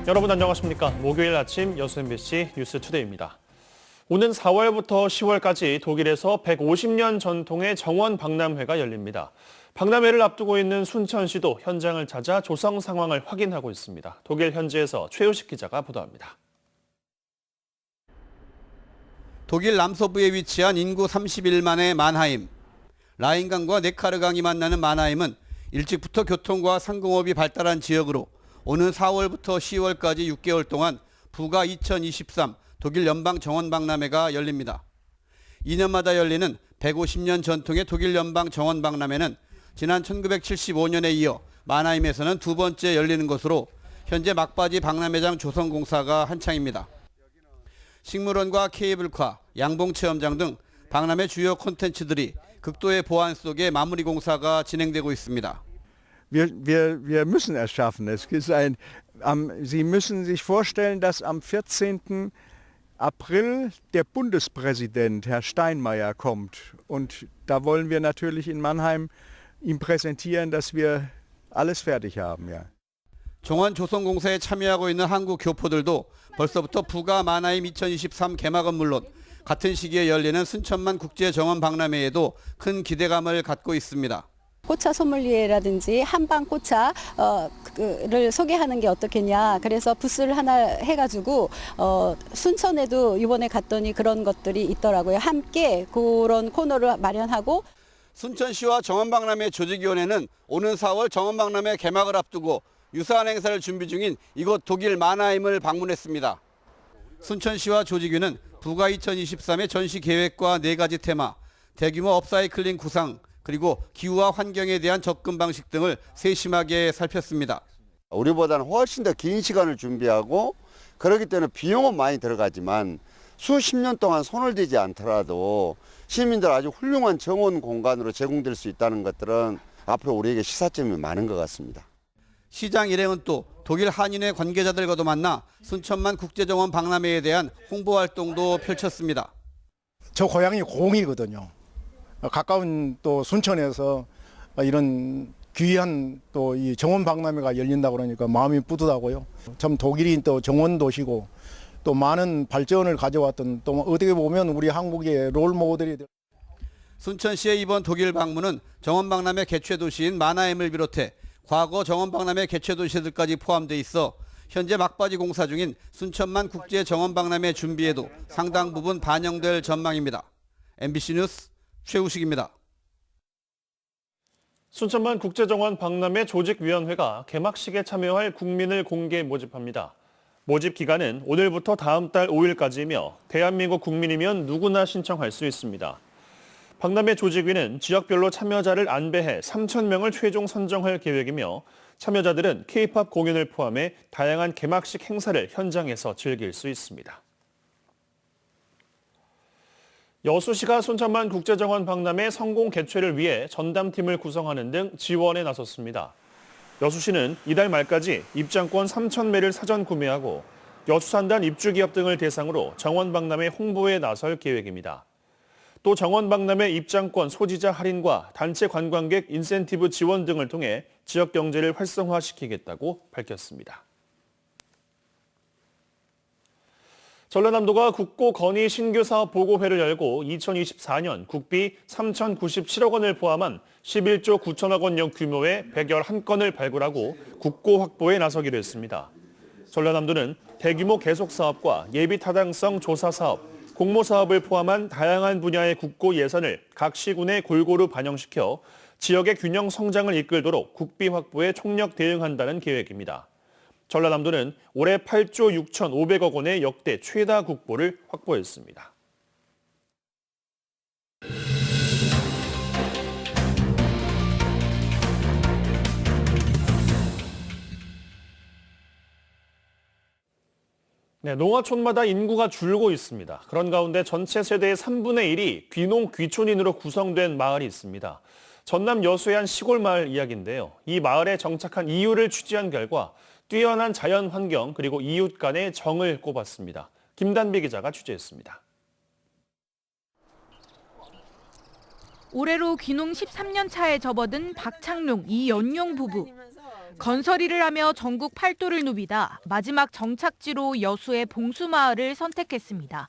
여러분 안녕하십니까? 목요일 아침 여수 MBC 뉴스투데이입니다. 오는 4월부터 10월까지 독일에서 150년 전통의 정원 박람회가 열립니다. 박람회를 앞두고 있는 순천시도 현장을 찾아 조성 상황을 확인하고 있습니다. 독일 현지에서 최우식 기자가 보도합니다. 독일 남서부에 위치한 인구 31만의 만하임. 라인강과 네카르강이 만나는 만하임은 일찍부터 교통과 상공업이 발달한 지역으로 오는 4월부터 10월까지 6개월 동안 부가 2023 독일 연방 정원 박람회가 열립니다. 2년마다 열리는 150년 전통의 독일 연방 정원 박람회는 지난 1975년에 이어 만하임에서는 두 번째 열리는 것으로 현재 막바지 박람회장 조성 공사가 한창입니다. 식물원과 케이블카, 양봉체험장 등 박람회 주요 콘텐츠들이 극도의 보안 속에 마무리 공사가 진행되고 있습니다. Wir müssen es schaffen. Sie müssen sich vorstellen, dass am 14. April der Bundespräsident, Herr Steinmeier, kommt. Und da wollen wir natürlich in Mannheim ihm präsentieren, dass wir alles fertig haben. Ja. 정원 조성 공사에 참여하고 있는 한국 교포들도 벌써부터 부가 만하임 2023 개막은 물론 같은 시기에 열리는 순천만 국제정원 박람회에도 큰 기대감을 갖고 있습니다. 꽃차 소믈리에라든지 한방 꽃차를 소개하는 게 어떻겠냐. 그래서 부스를 하나 해가지고 순천에도 이번에 갔더니 그런 것들이 있더라고요. 함께 그런 코너를 마련하고. 순천시와 정원박람회 조직위원회는 오는 4월 정원박람회 개막을 앞두고 유사한 행사를 준비 중인 이곳 독일 만하임을 방문했습니다. 순천시와 조직위는 부가 2023의 전시 계획과 4가지 테마, 대규모 업사이클링 구상, 그리고 기후와 환경에 대한 접근 방식 등을 세심하게 살폈습니다. 우리보다는 훨씬 더 긴 시간을 준비하고 그렇기 때문에 비용은 많이 들어가지만 수십 년 동안 손을 대지 않더라도 시민들 아주 훌륭한 정원 공간으로 제공될 수 있다는 것들은 앞으로 우리에게 시사점이 많은 것 같습니다. 시장 일행은 또 독일 한인회 관계자들과도 만나 순천만 국제정원 박람회에 대한 홍보 활동도 펼쳤습니다. 저 고향이 공이거든요. 가까운 또 순천에서 이런 귀한 또 이 정원 박람회가 열린다 그러니까 마음이 뿌듯하고요. 참 독일이 또 정원 도시고 또 많은 발전을 가져왔던 또 어떻게 보면 우리 한국의 롤 모델이 될. 순천시의 이번 독일 방문은 정원 박람회 개최 도시인 만하임을 비롯해 과거 정원 박람회 개최 도시들까지 포함돼 있어 현재 막바지 공사 중인 순천만 국제 정원 박람회 준비에도 상당 부분 반영될 전망입니다. MBC 뉴스 최우식입니다. 순천만 국제정원 박람회 조직위원회가 개막식에 참여할 국민을 공개 모집합니다. 모집 기간은 오늘부터 다음 달 5일까지이며 대한민국 국민이면 누구나 신청할 수 있습니다. 박람회 조직위는 지역별로 참여자를 안배해 3,000명을 최종 선정할 계획이며 참여자들은 K-팝 공연을 포함해 다양한 개막식 행사를 현장에서 즐길 수 있습니다. 여수시가 순천만 국제정원 박람회 성공 개최를 위해 전담팀을 구성하는 등 지원에 나섰습니다. 여수시는 이달 말까지 입장권 3,000매를 사전 구매하고 여수산단 입주기업 등을 대상으로 정원박람회 홍보에 나설 계획입니다. 또 정원박람회 입장권 소지자 할인과 단체 관광객 인센티브 지원 등을 통해 지역 경제를 활성화시키겠다고 밝혔습니다. 전라남도가 국고 건의 신규 사업 보고회를 열고 2024년 국비 3,097억 원을 포함한 11조 9천억 원형 규모의 111건을 발굴하고 국고 확보에 나서기로 했습니다. 전라남도는 대규모 계속 사업과 예비 타당성 조사 사업, 공모 사업을 포함한 다양한 분야의 국고 예산을 각 시군에 골고루 반영시켜 지역의 균형 성장을 이끌도록 국비 확보에 총력 대응한다는 계획입니다. 전라남도는 올해 8조 6,500억 원의 역대 최다 국보를 확보했습니다. 네, 농어촌마다 인구가 줄고 있습니다. 그런 가운데 전체 세대의 3분의 1이 귀농 귀촌인으로 구성된 마을이 있습니다. 전남 여수의 한 시골 마을 이야기인데요. 이 마을에 정착한 이유를 취재한 결과 뛰어난 자연 환경 그리고 이웃 간의 정을 꼽았습니다. 김단비 기자가 취재했습니다. 올해로 귀농 13년 차에 접어든 박창룡, 이연용 부부. 건설 일을 하며 전국 팔도를 누비다 마지막 정착지로 여수의 봉수마을을 선택했습니다.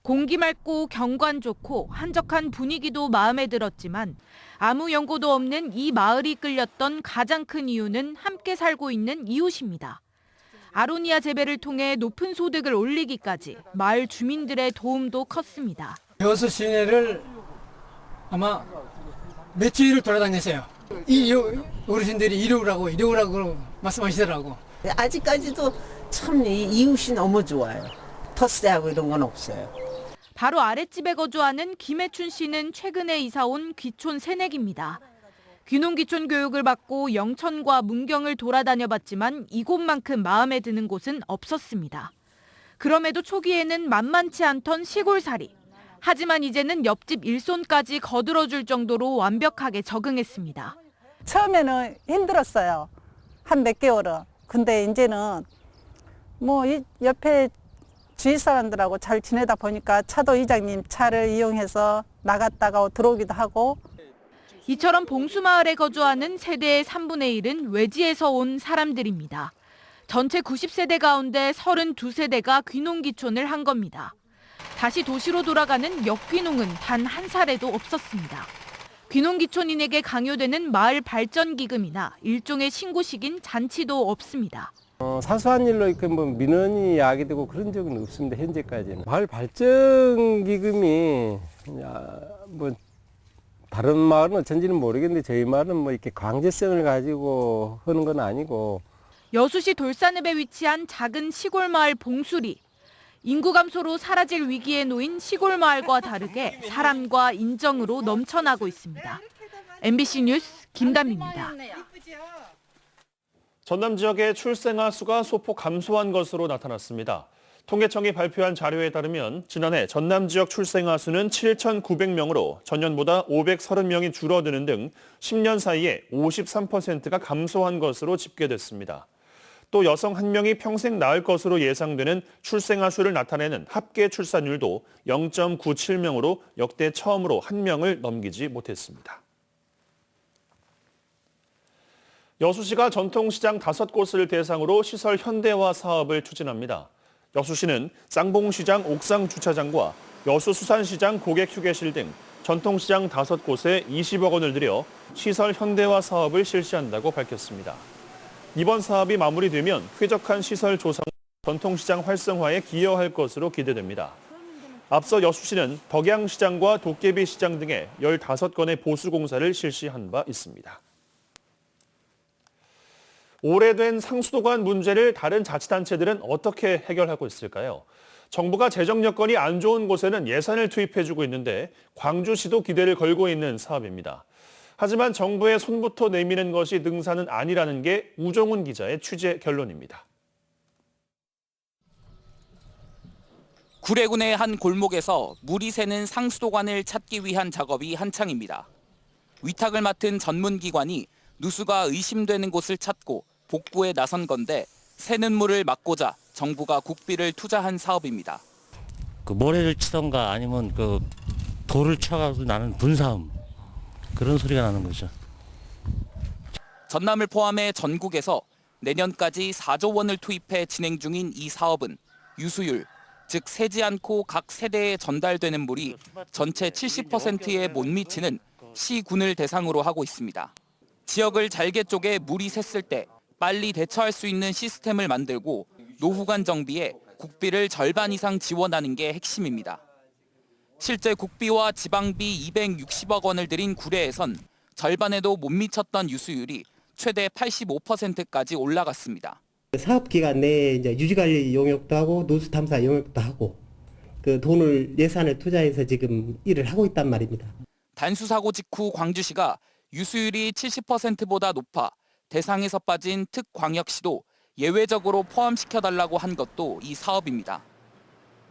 공기 맑고 경관 좋고 한적한 분위기도 마음에 들었지만 아무 연고도 없는 이 마을이 끌렸던 가장 큰 이유는 함께 살고 있는 이웃입니다. 아로니아 재배를 통해 높은 소득을 올리기까지 마을 주민들의 도움도 컸습니다. 여수 시내를 아마 몇 주일을 돌아다녔어요. 이 어르신들이 이러라고 말씀하시더라고. 아직까지도 참 이웃이 너무 좋아요. 텃세하고 이런 건 없어요. 바로 아랫집에 거주하는 김혜춘 씨는 최근에 이사 온 귀촌 새내기입니다. 귀농귀촌 교육을 받고 영천과 문경을 돌아다녀봤지만 이곳만큼 마음에 드는 곳은 없었습니다. 그럼에도 초기에는 만만치 않던 시골살이. 하지만 이제는 옆집 일손까지 거들어줄 정도로 완벽하게 적응했습니다. 처음에는 힘들었어요. 한 몇 개월은. 근데 이제는 이 옆에 주위 사람들하고 잘 지내다 보니까 차도 이장님 차를 이용해서 나갔다가 들어오기도 하고. 이처럼 봉수마을에 거주하는 세대의 3분의 1은 외지에서 온 사람들입니다. 전체 90세대 가운데 32세대가 귀농귀촌을 한 겁니다. 다시 도시로 돌아가는 역귀농은 단 한 사례도 없었습니다. 귀농귀촌인에게 강요되는 마을 발전기금이나 일종의 신고식인 잔치도 없습니다. 사소한 일로 이렇게 민원이 야기되고 그런 적은 없습니다. 현재까지는. 마을 발전 기금이 다른 마을은 어쩐지는 모르겠는데 저희 마을은 이렇게 강제성을 가지고 하는 건 아니고. 여수시 돌산읍에 위치한 작은 시골 마을 봉수리. 인구 감소로 사라질 위기에 놓인 시골 마을과 다르게 사람과 인정으로 넘쳐나고 있습니다. MBC 뉴스 김담입니다. 전남 지역의 출생아 수가 소폭 감소한 것으로 나타났습니다. 통계청이 발표한 자료에 따르면 지난해 전남 지역 출생아 수는 7,900명으로 전년보다 530명이 줄어드는 등 10년 사이에 53%가 감소한 것으로 집계됐습니다. 또 여성 1명이 평생 낳을 것으로 예상되는 출생아 수를 나타내는 합계 출산율도 0.97명으로 역대 처음으로 1명을 넘기지 못했습니다. 여수시가 전통시장 5곳을 대상으로 시설 현대화 사업을 추진합니다. 여수시는 쌍봉시장 옥상 주차장과 여수수산시장 고객휴게실 등 전통시장 5곳에 20억 원을 들여 시설 현대화 사업을 실시한다고 밝혔습니다. 이번 사업이 마무리되면 쾌적한 시설 조성, 전통시장 활성화에 기여할 것으로 기대됩니다. 앞서 여수시는 덕양시장과 도깨비시장 등에 15건의 보수공사를 실시한 바 있습니다. 오래된 상수도관 문제를 다른 자치단체들은 어떻게 해결하고 있을까요? 정부가 재정 여건이 안 좋은 곳에는 예산을 투입해주고 있는데 광주시도 기대를 걸고 있는 사업입니다. 하지만 정부의 손부터 내미는 것이 능사는 아니라는 게 우종훈 기자의 취재 결론입니다. 구례군의 한 골목에서 물이 새는 상수도관을 찾기 위한 작업이 한창입니다. 위탁을 맡은 전문기관이 누수가 의심되는 곳을 찾고 복구에 나선 건데 새는 물을 막고자 정부가 국비를 투자한 사업입니다. 모래를 치던가 아니면 돌을 쳐가지고 나는 분사음 그런 소리가 나는 거죠. 전남을 포함해 전국에서 내년까지 4조 원을 투입해 진행 중인 이 사업은 유수율, 즉 새지 않고 각 세대에 전달되는 물이 전체 70%에 못 미치는 시군을 대상으로 하고 있습니다. 지역을 잘게 쪼개 물이 샜을 때 빨리 대처할 수 있는 시스템을 만들고 노후관 정비에 국비를 절반 이상 지원하는 게 핵심입니다. 실제 국비와 지방비 260억 원을 들인 구례에선 절반에도 못 미쳤던 유수율이 최대 85%까지 올라갔습니다. 사업 기간 내에 이제 유지관리 용역도 하고 노수 탐사 용역도 하고 예산을 투자해서 지금 일을 하고 있단 말입니다. 단수 사고 직후 광주시가 유수율이 70%보다 높아 대상에서 빠진 특광역시도 예외적으로 포함시켜달라고 한 것도 이 사업입니다.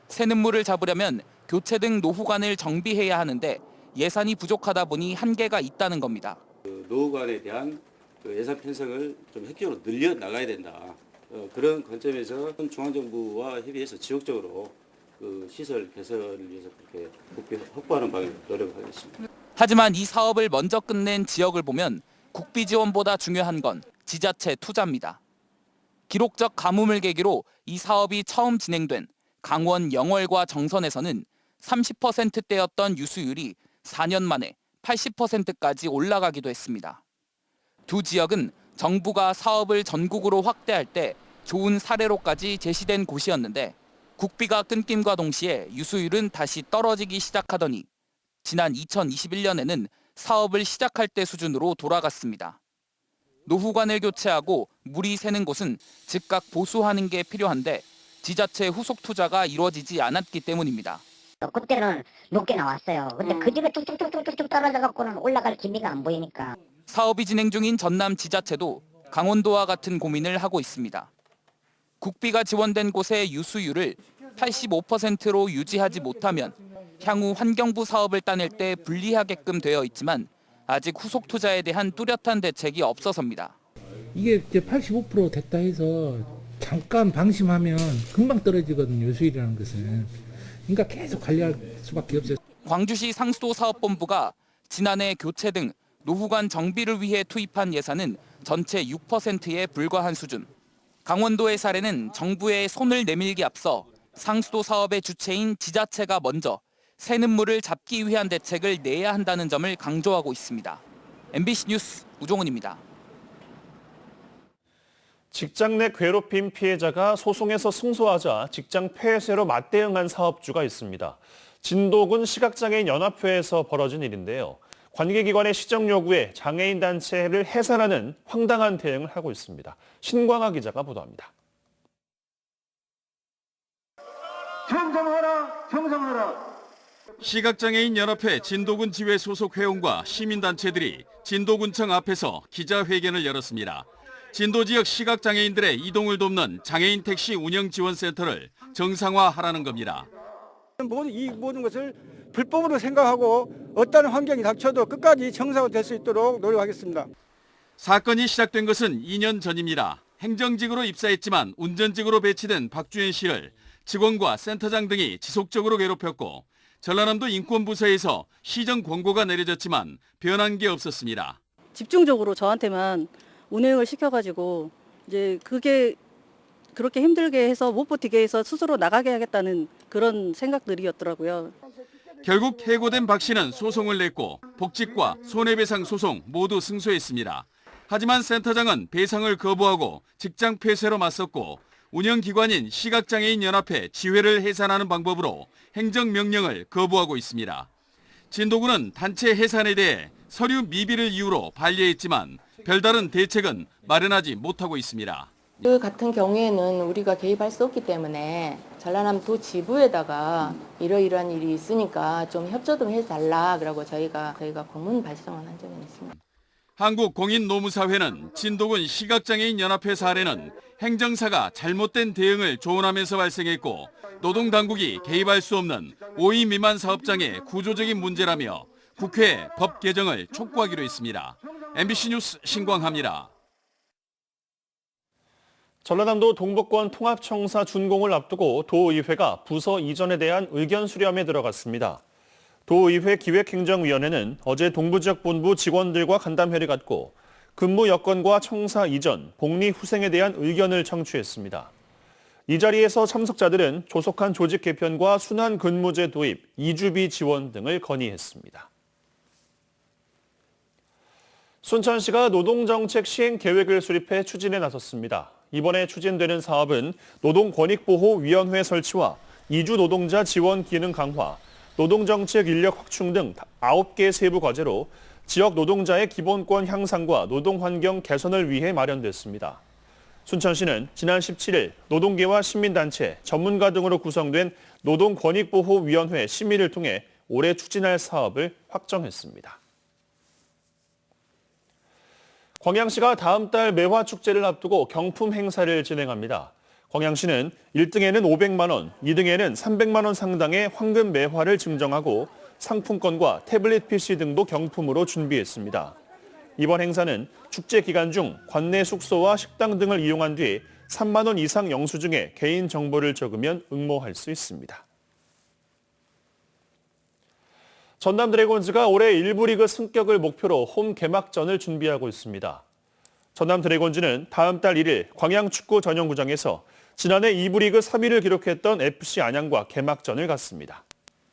새는 물을 잡으려면 교체 등 노후관을 정비해야 하는데 예산이 부족하다 보니 한계가 있다는 겁니다. 노후관에 대한 예산 편성을 좀 획기적으로 늘려 나가야 된다. 그런 관점에서 중앙정부와 협의해서 지속적으로 그 시설 개선을 위해서 그렇게 국비 확보하는 방향으로 노력하겠습니다. 하지만 이 사업을 먼저 끝낸 지역을 보면 국비 지원보다 중요한 건 지자체 투자입니다. 기록적 가뭄을 계기로 이 사업이 처음 진행된 강원 영월과 정선에서는 30%대였던 유수율이 4년 만에 80%까지 올라가기도 했습니다. 두 지역은 정부가 사업을 전국으로 확대할 때 좋은 사례로까지 제시된 곳이었는데 국비가 끊김과 동시에 유수율은 다시 떨어지기 시작하더니 지난 2021년에는 사업을 시작할 때 수준으로 돌아갔습니다. 노후관을 교체하고 물이 새는 곳은 즉각 보수하는 게 필요한데 지자체 후속 투자가 이루어지지 않았기 때문입니다. 그때는 높게 나왔어요. 근데 그 집에 뚝뚝뚝뚝뚝 떨어져 갖고는 올라갈 기미가 안 보이니까. 사업이 진행 중인 전남 지자체도 강원도와 같은 고민을 하고 있습니다. 국비가 지원된 곳의 유수율을 85%로 유지하지 못하면 향후 환경부 사업을 따낼 때 불리하게끔 되어 있지만 아직 후속 투자에 대한 뚜렷한 대책이 없어서입니다. 이게 이제 85% 됐다 해서 잠깐 방심하면 금방 떨어지거든요, 유수율이라는 것은. 그러니까 계속 관리할 수밖에 없어요. 광주시 상수도사업본부가 지난해 교체 등 노후관 정비를 위해 투입한 예산은 전체 6%에 불과한 수준. 강원도의 사례는 정부의 손을 내밀기 앞서 상수도 사업의 주체인 지자체가 먼저 새는 물을 잡기 위한 대책을 내야 한다는 점을 강조하고 있습니다. MBC 뉴스 우종훈입니다. 직장 내 괴롭힘 피해자가 소송에서 승소하자 직장 폐쇄로 맞대응한 사업주가 있습니다. 진도군 시각장애인 연합회에서 벌어진 일인데요. 관계기관의 시정 요구에 장애인 단체를 해산하는 황당한 대응을 하고 있습니다. 신광하 기자가 보도합니다. 정정하라, 정정하라. 시각장애인 연합회 진도군 지회 소속 회원과 시민단체들이 진도군청 앞에서 기자회견을 열었습니다. 진도 지역 시각장애인들의 이동을 돕는 장애인 택시 운영지원센터를 정상화하라는 겁니다. 이 모든 것을 불법으로 생각하고 어떤 환경이 닥쳐도 끝까지 정상화될 수 있도록 노력하겠습니다. 사건이 시작된 것은 2년 전입니다. 행정직으로 입사했지만 운전직으로 배치된 박주현 씨를 직원과 센터장 등이 지속적으로 괴롭혔고 전라남도 인권부서에서 시정 권고가 내려졌지만 변한 게 없었습니다. 집중적으로 저한테만 운행을 시켜가지고 이제 그게 그렇게 힘들게 해서 못 버티게 해서 스스로 나가게 하겠다는 그런 생각들이었더라고요. 결국 해고된 박 씨는 소송을 냈고 복직과 손해배상 소송 모두 승소했습니다. 하지만 센터장은 배상을 거부하고 직장 폐쇄로 맞섰고 운영기관인 시각장애인 연합회 지회를 해산하는 방법으로 행정명령을 거부하고 있습니다. 진도군은 단체 해산에 대해 서류 미비를 이유로 반려했지만 별다른 대책은 마련하지 못하고 있습니다. 그 같은 경우에는 우리가 개입할 수 없기 때문에 전라남도 지부에다가 이러이러한 일이 있으니까 좀 협조 좀 해달라 그러고 저희가 공문 발송을 한 적이 있습니다. 한국공인노무사회는 진도군 시각장애인 연합회 사례는 행정사가 잘못된 대응을 조언하면서 발생했고 노동당국이 개입할 수 없는 5인 미만 사업장의 구조적인 문제라며 국회에 법 개정을 촉구하기로 했습니다. MBC 뉴스 신광하입니다. 전라남도 동북권 통합청사 준공을 앞두고 도의회가 부서 이전에 대한 의견 수렴에 들어갔습니다. 도의회 기획행정위원회는 어제 동부지역본부 직원들과 간담회를 갖고 근무 여건과 청사 이전, 복리 후생에 대한 의견을 청취했습니다. 이 자리에서 참석자들은 조속한 조직 개편과 순환 근무제 도입, 이주비 지원 등을 건의했습니다. 순천시가 노동정책 시행 계획을 수립해 추진에 나섰습니다. 이번에 추진되는 사업은 노동권익보호위원회 설치와 이주 노동자 지원 기능 강화, 노동정책 인력 확충 등 9개 세부 과제로 지역 노동자의 기본권 향상과 노동환경 개선을 위해 마련됐습니다. 순천시는 지난 17일 노동계와 시민단체, 전문가 등으로 구성된 노동권익보호위원회 심의를 통해 올해 추진할 사업을 확정했습니다. 광양시가 다음 달 매화축제를 앞두고 경품 행사를 진행합니다. 광양시는 1등에는 500만 원, 2등에는 300만 원 상당의 황금 매화를 증정하고 상품권과 태블릿 PC 등도 경품으로 준비했습니다. 이번 행사는 축제 기간 중 관내 숙소와 식당 등을 이용한 뒤 3만 원 이상 영수증에 개인 정보를 적으면 응모할 수 있습니다. 전남 드래곤즈가 올해 1부 리그 승격을 목표로 홈 개막전을 준비하고 있습니다. 전남 드래곤즈는 다음 달 1일 광양축구 전용구장에서 지난해 2부 리그 3위를 기록했던 FC 안양과 개막전을 갖습니다.